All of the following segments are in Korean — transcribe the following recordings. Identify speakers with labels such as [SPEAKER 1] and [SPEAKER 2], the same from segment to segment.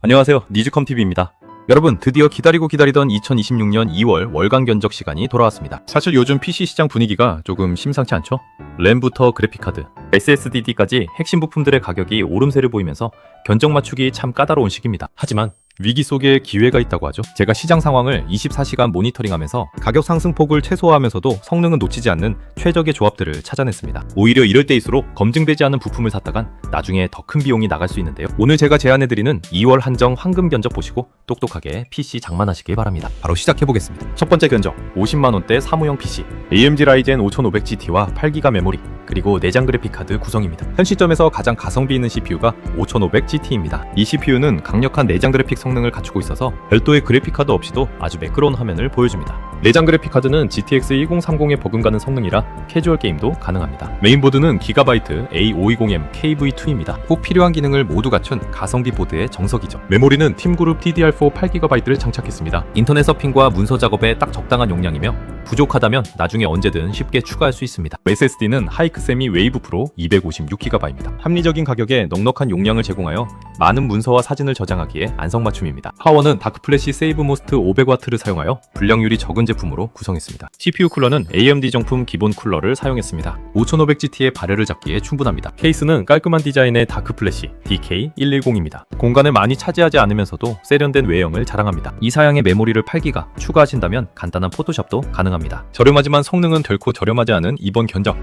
[SPEAKER 1] 안녕하세요, 니즈컴TV입니다. 여러분, 드디어 기다리던 2026년 2월 월간 견적 시간이 돌아왔습니다. 사실 요즘 PC 시장 분위기가 조금 심상치 않죠? 램부터 그래픽카드, SSD까지 핵심 부품들의 가격이 오름세를 보이면서 견적 맞추기 참 까다로운 시기입니다. 하지만 위기 속에 기회가 있다고 하죠. 제가 시장 상황을 24시간 모니터링하면서 가격 상승폭을 최소화하면서도 성능은 놓치지 않는 최적의 조합들을 찾아냈습니다. 오히려 이럴 때일수록 검증되지 않은 부품을 샀다간 나중에 더 큰 비용이 나갈 수 있는데요. 오늘 제가 제안해드리는 2월 한정 황금 견적 보시고 똑똑하게 PC 장만하시길 바랍니다. 바로 시작해보겠습니다. 첫 번째 견적, 50만원대 사무용 PC, AMD 라이젠 5500GT와 8GB 메모리, 그리고 내장 그래픽카드 구성입니다. 현 시점에서 가장 가성비 있는 CPU가 5500GT입니다. 이 CPU는 강력한 내장 그래픽 성능을 갖추고 있어서 별도의 그래픽카드 없이도 아주 매끄러운 화면을 보여줍니다. 내장 그래픽카드는 GTX 1030에 버금가는 성능이라 캐주얼 게임도 가능합니다. 메인보드는 기가바이트 A520M KV2입니다. 꼭 필요한 기능을 모두 갖춘 가성비 보드의 정석이죠. 메모리는 팀그룹 DDR4 8GB를 장착했습니다. 인터넷 서핑과 문서 작업에 딱 적당한 용량이며 부족하다면 나중에 언제든 쉽게 추가할 수 있습니다. SSD는 하이크세미 웨이브 프로 256GB입니다. 합리적인 가격에 넉넉한 용량을 제공하여 많은 문서와 사진을 저장하기에 안성맞춤입니다. 파워는 다크플래시 세이브모스트 500W를 사용하여 불량률이 적은 제품으로 구성했습니다. CPU 쿨러는 AMD 정품 기본 쿨러를 사용했습니다. 5500GT의 발열을 잡기에 충분합니다. 케이스는 깔끔한 디자인의 다크플래시 DK110입니다. 공간을 많이 차지하지 않으면서도 세련된 외형을 자랑합니다. 이 사양의 메모리를 8GB 추가하신다면 간단한 포토샵도 가능합니다. 저렴하지만 성능은 결코 저렴하지 않은 이번 견적,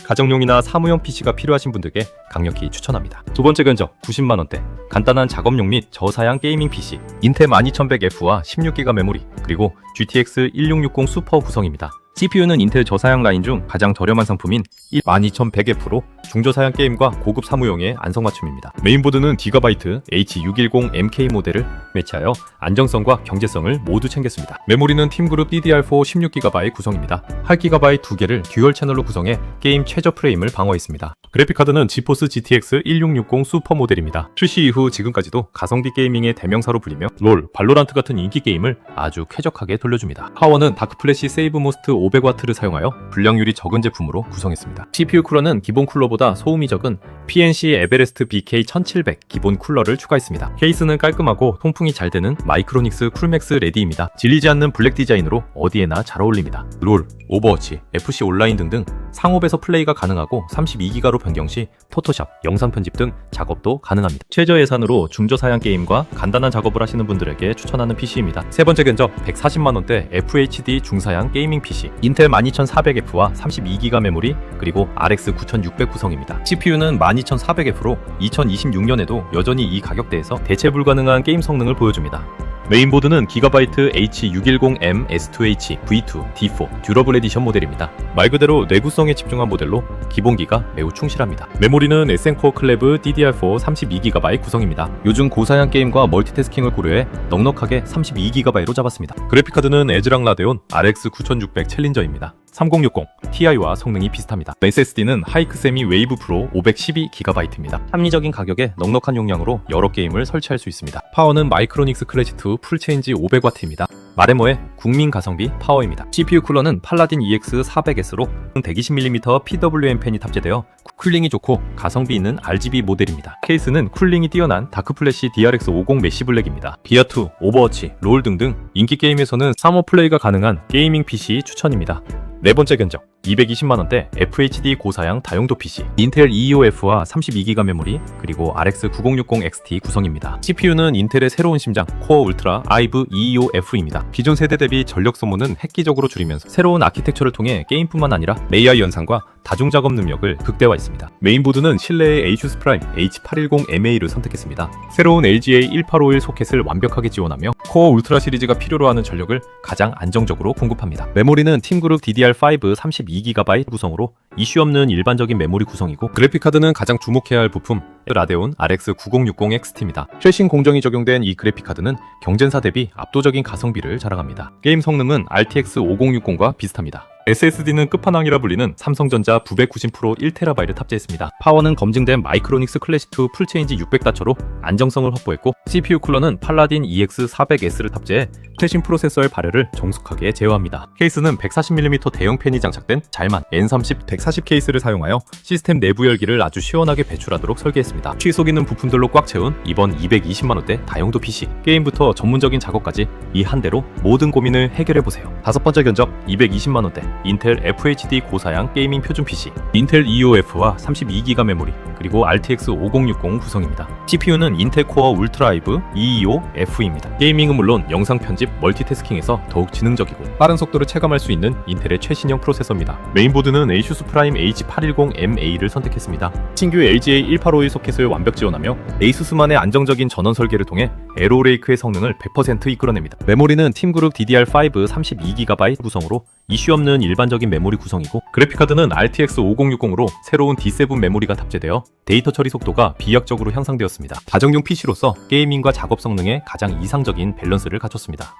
[SPEAKER 1] 가정용이나 사무용 PC가 필요하신 분들께 강력히 추천합니다. 두 번째 견적, 90만원대 간단한 작업용 및 저사양 게이밍 PC, 인텔 12100F와 16GB 메모리, 그리고 GTX 1660 슈퍼 구성입니다. CPU는 인텔 저사양 라인 중 가장 저렴한 상품인 12100F로 중저사양 게임과 고급 사무용에 안성맞춤입니다. 메인보드는 기가바이트 H610MK 모델을 매치하여 안정성과 경제성을 모두 챙겼습니다. 메모리는 팀그룹 DDR4 16GB 구성입니다. 8GB 2개를 듀얼 채널로 구성해 게임 최저 프레임을 방어했습니다. 그래픽카드는 지포스 GTX 1660 슈퍼 모델입니다. 출시 이후 지금까지도 가성비 게이밍의 대명사로 불리며 롤, 발로란트 같은 인기 게임을 아주 쾌적하게 돌려줍니다. 파워는 다크플래시 세이브모스트 500W를 사용하여 불량률이 적은 제품으로 구성했습니다. CPU 쿨러는 기본 쿨러보다 소음이 적은 PNC 에베레스트 BK1700 기본 쿨러를 추가했습니다. 케이스는 깔끔하고 통풍이 잘 되는 마이크로닉스 쿨맥스 레디입니다. 질리지 않는 블랙 디자인으로 어디에나 잘 어울립니다. 롤, 오버워치, FC 온라인 등등 상업에서 플레이가 가능하고 32GB로 변경 시 포토샵, 영상 편집 등 작업도 가능합니다. 최저 예산으로 중저사양 게임과 간단한 작업을 하시는 분들에게 추천하는 PC입니다. 세 번째 견적, 140만원대 FHD 중사양 게이밍 PC, 인텔 12400F와 32GB 메모리, 그리고 RX 9600 구성입니다. CPU는 12400F로 2026년에도 여전히 이 가격대에서 대체 불가능한 게임 성능을 보여줍니다. 메인보드는 기가바이트 H610M S2H V2 D4 듀러블 에디션 모델입니다. 말 그대로 내구성에 집중한 모델로 기본기가 매우 충실합니다. 메모리는 에센코어 클래브 DDR4 32GB 구성입니다. 요즘 고사양 게임과 멀티태스킹을 고려해 넉넉하게 32GB로 잡았습니다. 그래픽카드는 에즈락 라데온 RX 9600 챌린저입니다. 3060 Ti와 성능이 비슷합니다. SSD는 하이크세미 웨이브 프로 512GB입니다. 합리적인 가격에 넉넉한 용량으로 여러 게임을 설치할 수 있습니다. 파워는 마이크로닉스 클래시2 풀체인지 500W입니다. 마레모의 국민 가성비 파워입니다. CPU 쿨러는 팔라딘 EX400S로 120mm PWM 팬이 탑재되어 쿨링이 좋고 가성비 있는 RGB 모델입니다. 케이스는 쿨링이 뛰어난 다크플래시 DRX50 메시 블랙입니다. 비아2, 오버워치, 롤 등등 인기 게임에서는 사머 플레이가 가능한 게이밍 PC 추천입니다. 네 번째 견적, 220만원대 FHD 고사양 다용도 PC, 인텔 EOF와 32GB 메모리, 그리고 RX 9060 XT 구성입니다. CPU는 인텔의 새로운 심장 코어 울트라 아이브 EOF입니다. 기존 세대 대비 전력 소모는 획기적으로 줄이면서 새로운 아키텍처를 통해 게임뿐만 아니라 AI 연산과 다중 작업 능력을 극대화했습니다. 메인보드는 실내의 ASUS 프라임 H810MA를 선택했습니다. 새로운 LGA 1851 소켓을 완벽하게 지원하며 코어 울트라 시리즈가 필요로 하는 전력을 가장 안정적으로 공급합니다. 메모리는 팀그룹 DDR5 32GB 구성으로 이슈 없는 일반적인 메모리 구성이고, 그래픽카드는 가장 주목해야 할 부품 라데온 RX 9060 XT입니다. 최신 공정이 적용된 이 그래픽카드는 경쟁사 대비 압도적인 가성비를 자랑합니다. 게임 성능은 RTX 5060과 비슷합니다. SSD는 끝판왕이라 불리는 삼성전자 990 프로 1TB를 탑재했습니다. 파워는 검증된 마이크로닉스 클래시2 풀체인지 600다처로 안정성을 확보했고, CPU 쿨러는 팔라딘 EX400S를 탑재해 최신 프로세서의 발열을 정숙하게 제어합니다. 케이스는 140mm 대형 팬이 장착된 잘만 N30 140 케이스를 사용하여 시스템 내부 열기를 아주 시원하게 배출하도록 설계했습니다. 취속 있는 부품들로 꽉 채운 이번 220만원대 다용도 PC, 게임부터 전문적인 작업까지 이 한 대로 모든 고민을 해결해보세요. 다섯 번째 견적 220만원대 인텔 FHD 고사양 게이밍 표준 PC, 인텔 EOF와 32기가 메모리, 그리고 RTX 5060 구성입니다. CPU는 인텔 코어 울트라 i5 225F입니다. 게이밍은 물론 영상 편집, 멀티태스킹에서 더욱 지능적이고 빠른 속도를 체감할 수 있는 인텔의 최신형 프로세서입니다. 메인보드는 ASUS 프라임 H810MA를 선택했습니다. 신규 LGA 1851 소켓을 완벽 지원하며 ASUS만의 안정적인 전원 설계를 통해 에로레이크의 성능을 100% 이끌어냅니다. 메모리는 팀그룹 DDR5 32GB 구성으로 이슈 없는 일반적인 메모리 구성이고, 그래픽카드는 RTX 5060으로 새로운 D7 메모리가 탑재되어 데이터 처리 속도가 비약적으로 향상되었습니다. 가정용 PC로서 게이밍과 작업 성능에 가장 이상적인 밸런스를 갖췄습니다.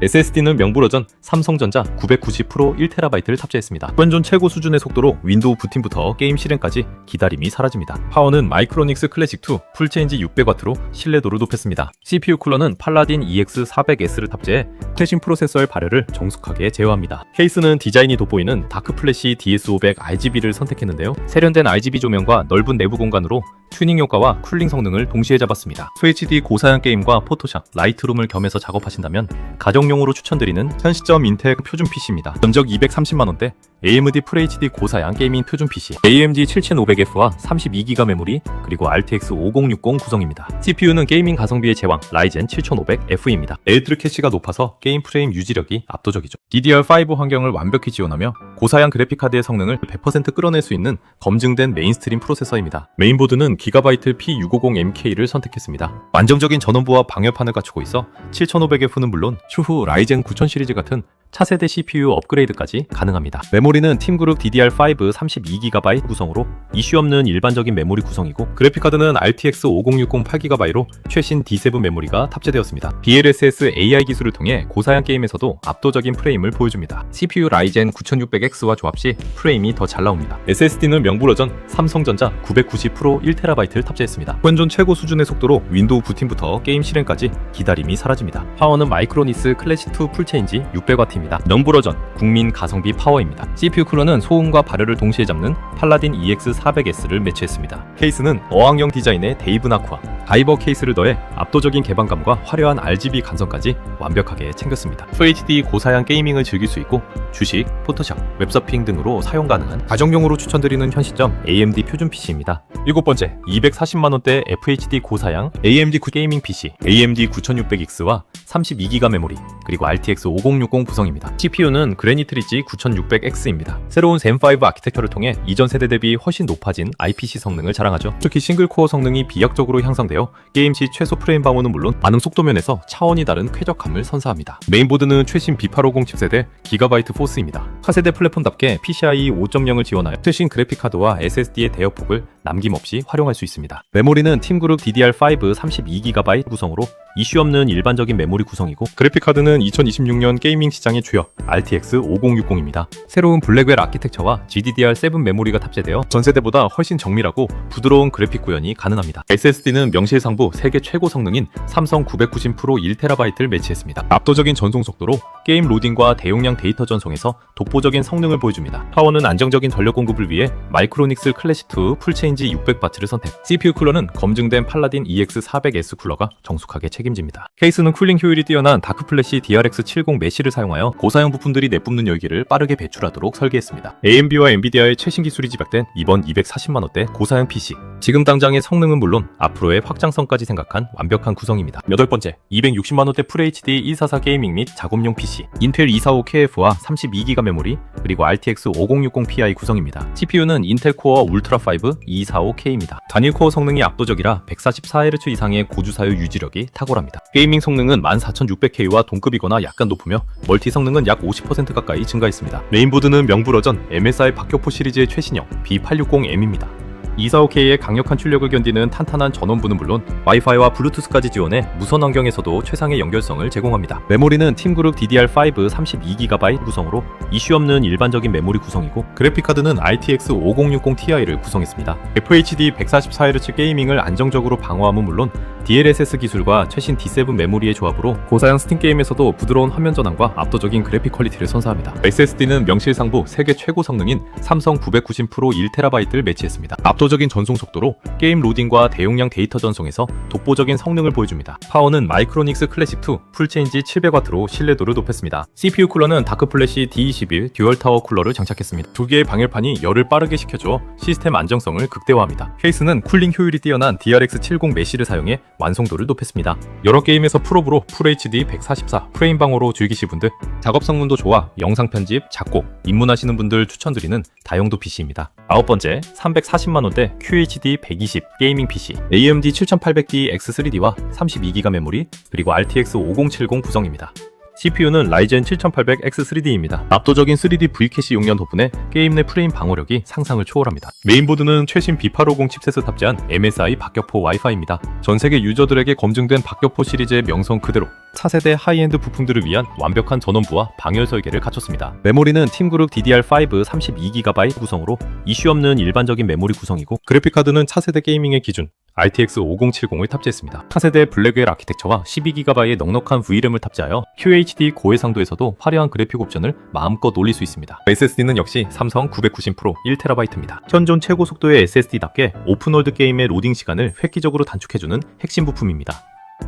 [SPEAKER 1] SSD는 명불허전 삼성전자 990 프로 1TB를 탑재했습니다. 현존 최고 수준의 속도로 윈도우 부팅부터 게임 실행까지 기다림이 사라집니다. 파워는 마이크로닉스 클래식2 풀체인지 600W로 신뢰도를 높였습니다. CPU 쿨러는 팔라딘 EX400S를 탑재해 최신 프로세서의 발열을 정숙하게 제어합니다. 케이스는 디자인이 돋보이는 다크플래시 DS500 RGB를 선택했는데요. 세련된 RGB 조명과 넓은 내부 공간으로 튜닝 효과와 쿨링 성능을 동시에 잡았습니다. FHD 고사양 게임과 포토샵, 라이트룸을 겸해서 작업하신다면 가정용으로 추천드리는 현 시점 인텔 표준 PC입니다. 전적 230만원대 AMD FHD 고사양 게이밍 표준 PC, AMD 7500F와 32기가 메모리, 그리고 RTX 5060 구성입니다. CPU는 게이밍 가성비의 제왕 라이젠 7500F입니다. 엘트르 캐시가 높아서 게임 프레임 유지력이 압도적이죠. DDR5 환경을 완벽히 지원하며 고사양 그래픽카드의 성능을 100% 끌어낼 수 있는 검증된 메인스트림 프로세서입니다. 메인보드는 기가바이트 P650MK를 선택했습니다. 안정적인 전원부와 방열판을 갖추고 있어 7500F는 물론 추후 라이젠 9000 시리즈 같은 차세대 CPU 업그레이드까지 가능합니다. 메모리는 팀그룹 DDR5 32GB 구성으로 이슈 없는 일반적인 메모리 구성이고, 그래픽카드는 RTX 5060 8GB로 최신 D7 메모리가 탑재되었습니다. DLSS AI 기술을 통해 고사양 게임에서도 압도적인 프레임을 보여줍니다. CPU 라이젠 9600X와 조합 시 프레임이 더 잘 나옵니다. SSD는 명불허전 삼성전자 990 프로 1TB를 탑재했습니다. 현존 최고 수준의 속도로 윈도우 부팅부터 게임 실행까지 기다림이 사라집니다. 파워는 마이크로닉스 클래식2 풀체인지 600W입니다. 명불허전 국민 가성비 파워입니다. CPU 쿨러는 소음과 발열을 동시에 잡는 팔라딘 EX400S를 매치했습니다. 케이스는 어항형 디자인의 데이븐 아쿠아, 다이버 케이스를 더해 압도적인 개방감과 화려한 RGB 감성까지 완벽하게 챙겼습니다. FHD 고사양 게이밍을 즐길 수 있고 주식, 포토샵, 웹서핑 등으로 사용 가능한 가정용으로 추천드리는 현 시점 AMD 표준 PC입니다. 일곱 번째, 240만원대 FHD 고사양 AMD 게이밍 PC, AMD 9600X와 32기가 메모리, 그리고 RTX 5060 구성입니다. CPU는 그래니트 리지 9600X입니다. 새로운 젠5 아키텍처를 통해 이전 세대 대비 훨씬 높아진 IPC 성능을 자랑하죠. 특히 싱글코어 성능이 비약적으로 향상되어 게임 시 최소 프레임 방어는 물론 반응 속도 면에서 차원이 다른 쾌적함을 선사합니다. 메인보드는 최신 B850 칩셋의 기가바이트 포스입니다. 차세대 플랫폼답게 PCIe 5.0을 지원하여 최신 그래픽카드와 SSD의 대역폭을 남김없이 활용할 수 있습니다. 메모리는 팀그룹 DDR5 32GB 구성으로 이슈 없는 일반적인 메모리 구성이고, 그래픽카드는 2026년 게이밍 시장의 주역 RTX 5060입니다. 새로운 블랙웰 아키텍처와 GDDR7 메모리가 탑재되어 전세대보다 훨씬 정밀하고 부드러운 그래픽 구현이 가능합니다. SSD는 명실상부 세계 최고 성능인 삼성 990 프로 1TB를 매치했습니다. 압도적인 전송 속도로 게임 로딩과 대용량 데이터 전송에서 독보적인 성능을 보여줍니다. 파워는 안정적인 전력 공급을 위해 마이크로닉스 클래식2 풀체인지 600W를 선택. CPU 쿨러는 검증된 팔라딘 EX400S 쿨러가 정숙하게 책임집니다. 케이스는 쿨링 효율이 뛰어난 다크플래시 DRX70 메쉬를 사용하여 고사양 부품들이 내뿜는 열기를 빠르게 배출하도록 설계했습니다. AMD와 엔비디아의 최신 기술이 집약된 이번 240만원대 고사양 PC, 지금 당장의 성능은 물론 앞으로의 확장성까지 생각한 완벽한 구성입니다. 여덟 번째, 260만원대 FHD 144 게이밍 및 작업용 PC, 인텔 245KF와 32기가 메모리, 그리고 RTX 5060ti 구성입니다. CPU는 인텔 코어 울트라 5 245K입니다. 단일 코어 성능이 압도적이라 144Hz 이상의 고주 사유 유지력이 탁월합니다. 게이밍 성능은 14600K와 동급이거나 약간 높으며 멀티 성능은 약 50% 가까이 증가했습니다. 메인보드는 명불허전 MSI 박격포 시리즈의 최신형 B860M입니다. 245K의 강력한 출력을 견디는 탄탄한 전원부는 물론 와이파이와 블루투스까지 지원해 무선 환경에서도 최상의 연결성을 제공합니다. 메모리는 팀그룹 DDR5 32GB 구성으로 이슈 없는 일반적인 메모리 구성이고, 그래픽카드는 RTX 5060 Ti를 구성했습니다. FHD 144Hz 게이밍을 안정적으로 방어함은 물론 DLSS 기술과 최신 D7 메모리의 조합으로 고사양 스팀 게임에서도 부드러운 화면 전환과 압도적인 그래픽 퀄리티를 선사합니다. SSD는 명실상부 세계 최고 성능인 삼성 990 프로 1TB를 매치했습니다. 압도적인 전송 속도로 게임 로딩과 대용량 데이터 전송에서 독보적인 성능을 보여줍니다. 파워는 마이크로닉스 클래식2 풀체인지 700W로 신뢰도를 높였습니다. CPU 쿨러는 다크플래시 D21 듀얼 타워 쿨러를 장착했습니다. 두 개의 방열판이 열을 빠르게 식혀주어 시스템 안정성을 극대화합니다. 케이스는 쿨링 효율이 뛰어난 DRX70 메쉬를 사용해 완성도를 높였습니다. 여러 게임에서 프로브로 FHD 144 프레임 방어로 즐기실 분들, 작업 성능도 좋아 영상 편집, 작곡, 입문하시는 분들 추천드리는 다용도 PC입니다. 아홉 번째, 340만원대 QHD 120 게이밍 PC, AMD 7800D X3D와 32GB 메모리, 그리고 RTX 5070 구성입니다. CPU는 라이젠 7800 X3D입니다. 압도적인 3D V캐시 용량 덕분에 게임 내 프레임 방어력이 상상을 초월합니다. 메인보드는 최신 B850 칩셋을 탑재한 MSI 박격포 와이파이입니다. 전세계 유저들에게 검증된 박격포 시리즈의 명성 그대로 차세대 하이엔드 부품들을 위한 완벽한 전원부와 방열 설계를 갖췄습니다. 메모리는 팀그룹 DDR5 32GB 구성으로 이슈 없는 일반적인 메모리 구성이고, 그래픽카드는 차세대 게이밍의 기준 RTX 5070을 탑재했습니다. 차세대 블랙웰 아키텍처와 12GB의 넉넉한 VRAM을 탑재하여 QHD 고해상도에서도 화려한 그래픽 옵션을 마음껏 올릴 수 있습니다. SSD는 역시 삼성 990 프로 1TB입니다. 현존 최고 속도의 SSD답게 오픈월드 게임의 로딩 시간을 획기적으로 단축해주는 핵심 부품입니다.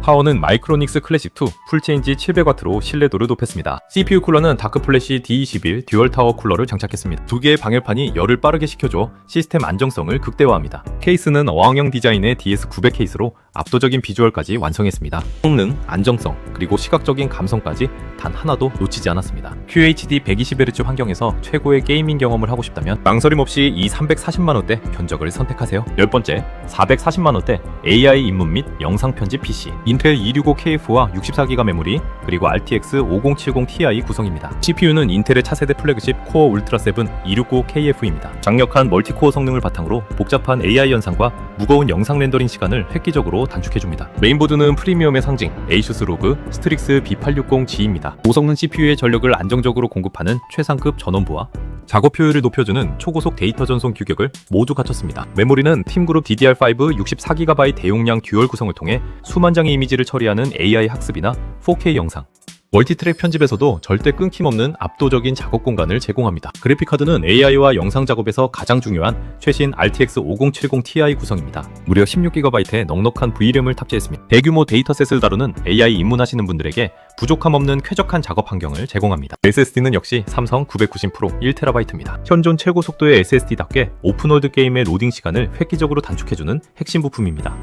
[SPEAKER 1] 파워는 마이크로닉스 클래식2 풀체인지 700W로 신뢰도를 높였습니다. CPU 쿨러는 다크플래시 D21 듀얼 타워 쿨러를 장착했습니다. 두 개의 방열판이 열을 빠르게 식혀줘 시스템 안정성을 극대화합니다. 케이스는 어항형 디자인의 DS900 케이스로 압도적인 비주얼까지 완성했습니다. 성능, 안정성, 그리고 시각적인 감성까지 단 하나도 놓치지 않았습니다. QHD 120Hz 환경에서 최고의 게이밍 경험을 하고 싶다면 망설임 없이 이 340만원대 견적을 선택하세요. 10번째, 440만원대 AI 입문 및 영상 편집 PC, 인텔 265KF와 64GB 메모리, 그리고 RTX 5070 Ti 구성입니다. CPU는 인텔의 차세대 플래그십 코어 울트라 7 269KF입니다. 강력한 멀티코어 성능을 바탕으로 복잡한 AI 현상과 무거운 영상 렌더링 시간을 획기적으로 단축해줍니다. 메인보드는 프리미엄의 상징 ASUS ROG 스트릭스 B860G입니다. 고성능 CPU의 전력을 안정적으로 공급하는 최상급 전원부와 작업 효율을 높여주는 초고속 데이터 전송 규격을 모두 갖췄습니다. 메모리는 팀그룹 DDR5 64GB 대용량 듀얼 구성을 통해 수만 장의 이미지를 처리하는 AI 학습이나 4K 영상, 멀티트랙 편집에서도 절대 끊김없는 압도적인 작업 공간을 제공합니다. 그래픽카드는 AI와 영상 작업에서 가장 중요한 최신 RTX 5070 Ti 구성입니다. 무려 16GB의 넉넉한 VRAM을 탑재했습니다. 대규모 데이터셋을 다루는 AI 입문하시는 분들에게 부족함 없는 쾌적한 작업 환경을 제공합니다. SSD는 역시 삼성 990 프로 1TB입니다. 현존 최고 속도의 SSD답게 오픈월드 게임의 로딩 시간을 획기적으로 단축해주는 핵심 부품입니다.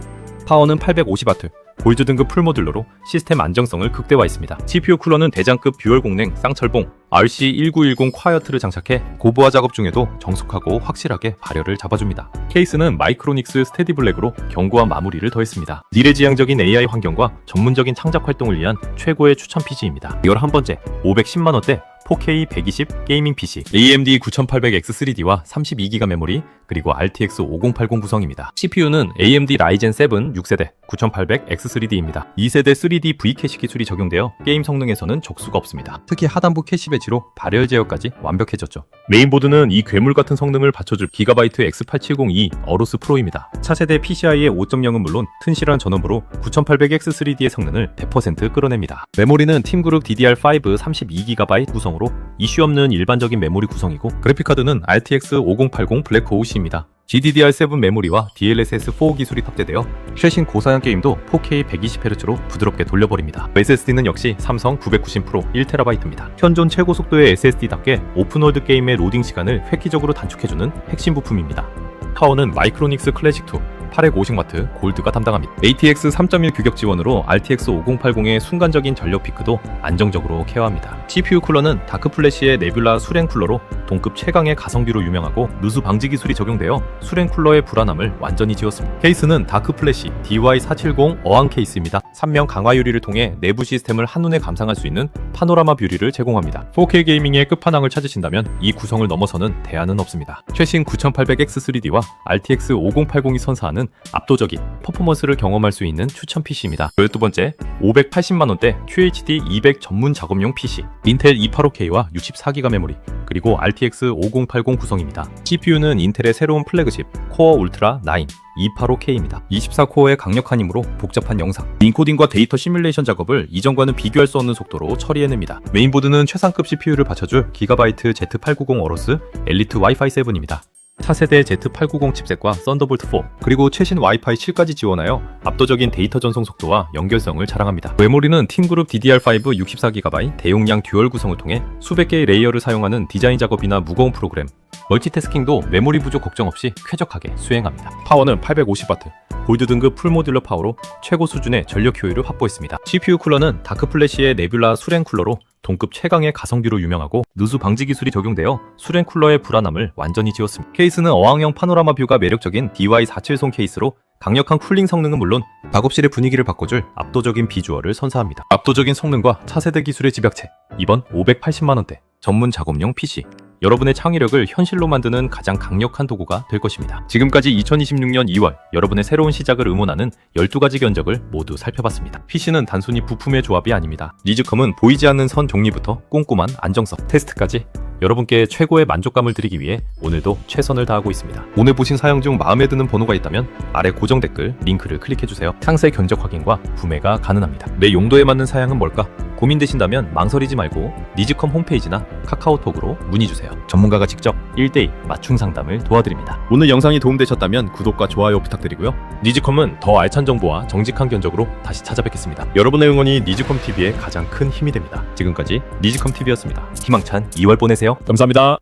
[SPEAKER 1] 파워는 850W, 골드 등급 풀모듈러로 시스템 안정성을 극대화했습니다. CPU 쿨러는 대장급 듀얼 공랭 쌍철봉 RC1910 콰이어트를 장착해 고부하 작업 중에도 정숙하고 확실하게 발열을 잡아줍니다. 케이스는 마이크로닉스 스테디 블랙으로 견고한 마무리를 더했습니다. 미래지향적인 AI 환경과 전문적인 창작 활동을 위한 최고의 추천 PC입니다. 11번째, 510만원대 4K 120 게이밍 PC, AMD 9800 X3D와 32GB 메모리, 그리고 RTX 5080 구성입니다. CPU는 AMD 라이젠 7 6세대 9800 X3D입니다. 2세대 3D V캐시 기술이 적용되어 게임 성능에서는 적수가 없습니다. 특히 하단부 캐시 배치로 발열 제어까지 완벽해졌죠. 메인보드는 이 괴물 같은 성능을 받쳐줄 기가바이트 X8702 어로스 프로입니다. 차세대 PCI의 5.0은 물론 튼실한 전원부로 9800 X3D의 성능을 100% 끌어냅니다. 메모리는 팀그룹 DDR5 32GB 구성으로 이슈 없는 일반적인 메모리 구성이고, 그래픽카드는 RTX 5080 블랙호우시입니다. GDDR7 메모리와 DLSS4 기술이 탑재되어 최신 고사양 게임도 4K 120Hz로 부드럽게 돌려버립니다. SSD는 역시 삼성 990 프로 1TB입니다. 현존 최고 속도의 SSD답게 오픈월드 게임의 로딩 시간을 획기적으로 단축해주는 핵심 부품입니다. 파워는 마이크로닉스 클래식2 850W 골드가 담당합니다. ATX 3.1 규격 지원으로 RTX 5080의 순간적인 전력 피크도 안정적으로 케어합니다. CPU 쿨러는 다크플래시의 네뷸라 수랭 쿨러로 동급 최강의 가성비로 유명하고 누수 방지 기술이 적용되어 수랭 쿨러의 불안함을 완전히 지웠습니다. 케이스는 다크플래시 DY470 어항 케이스입니다. 3면 강화 유리를 통해 내부 시스템을 한눈에 감상할 수 있는 파노라마 뷰리를 제공합니다. 4K 게이밍의 끝판왕을 찾으신다면 이 구성을 넘어서는 대안은 없습니다. 최신 9800X3D와 RTX 5080이 선사하는 압도적인 퍼포먼스를 경험할 수 있는 추천 PC입니다. 12번째, 580만원대 QHD 200 전문 작업용 PC, 인텔 285K와 64GB 메모리, 그리고 RTX 5080 구성입니다. CPU는 인텔의 새로운 플래그십 코어 울트라 9 285K입니다. 24코어의 강력한 힘으로 복잡한 영상, 인코딩과 데이터 시뮬레이션 작업을 이전과는 비교할 수 없는 속도로 처리해냅니다. 메인보드는 최상급 CPU를 받쳐줄 기가바이트 Z890 어로스 엘리트 와이파이 7입니다. 차세대 Z890 칩셋과 썬더볼트 4, 그리고 최신 와이파이 7까지 지원하여 압도적인 데이터 전송 속도와 연결성을 자랑합니다. 메모리는 팀그룹 DDR5 64GB 대용량 듀얼 구성을 통해 수백 개의 레이어를 사용하는 디자인 작업이나 무거운 프로그램, 멀티태스킹도 메모리 부족 걱정 없이 쾌적하게 수행합니다. 파워는 850W, 골드 등급 풀모듈러 파워로 최고 수준의 전력 효율을 확보했습니다. CPU 쿨러는 다크플래시의 네뷸라 수랭 쿨러로 동급 최강의 가성비로 유명하고 누수 방지 기술이 적용되어 수랭 쿨러의 불안함을 완전히 지웠습니다. 케이스는 어항형 파노라마 뷰가 매력적인 DY470 케이스로 강력한 쿨링 성능은 물론 작업실의 분위기를 바꿔줄 압도적인 비주얼을 선사합니다. 압도적인 성능과 차세대 기술의 집약체, 이번 580만원대 전문 작업용 PC, 여러분의 창의력을 현실로 만드는 가장 강력한 도구가 될 것입니다. 지금까지 2026년 2월 여러분의 새로운 시작을 응원하는 12가지 견적을 모두 살펴봤습니다. PC는 단순히 부품의 조합이 아닙니다. 리즈컴은 보이지 않는 선 종류부터 꼼꼼한 안정성, 테스트까지 여러분께 최고의 만족감을 드리기 위해 오늘도 최선을 다하고 있습니다. 오늘 보신 사양 중 마음에 드는 번호가 있다면 아래 고정 댓글 링크를 클릭해주세요. 상세 견적 확인과 구매가 가능합니다. 내 용도에 맞는 사양은 뭘까? 고민되신다면 망설이지 말고 리즈컴 홈페이지나 카카오톡으로 문의주세요. 전문가가 직접 1대1 맞춤 상담을 도와드립니다. 오늘 영상이 도움되셨다면 구독과 좋아요 부탁드리고요. 리즈컴은 더 알찬 정보와 정직한 견적으로 다시 찾아뵙겠습니다. 여러분의 응원이 리즈컴TV의 가장 큰 힘이 됩니다. 지금까지 리즈컴TV였습니다. 희망찬 2월 보내세요. 감사합니다.